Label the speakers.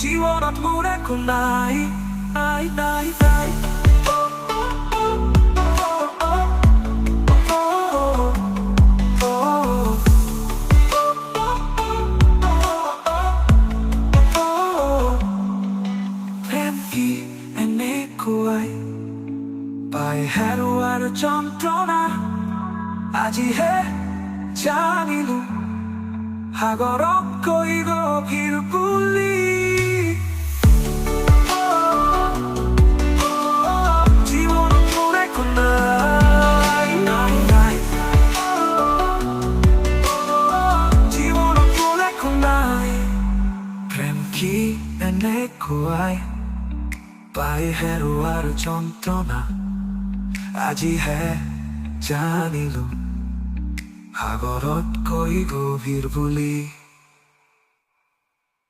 Speaker 1: জীৱনত মোৰ একো নাই, নাই, নাই, নাই। প্ৰেম কি এনেকুৱাই পাই হেৰুৱাৰ যন্ত্ৰণা, আজিহে জানিলো সাগৰতকৈ গভীৰ বুলি। জীৱনত মোৰ একো নাই, নাই, নাই। জীৱনত মোৰ একো নাই। প্ৰেম কি এনেকুৱাই পাই হেৰুৱাৰ যন্ত্ৰণা, আজিহে জানিলো সাগৰতকৈ গভীৰ বুলি।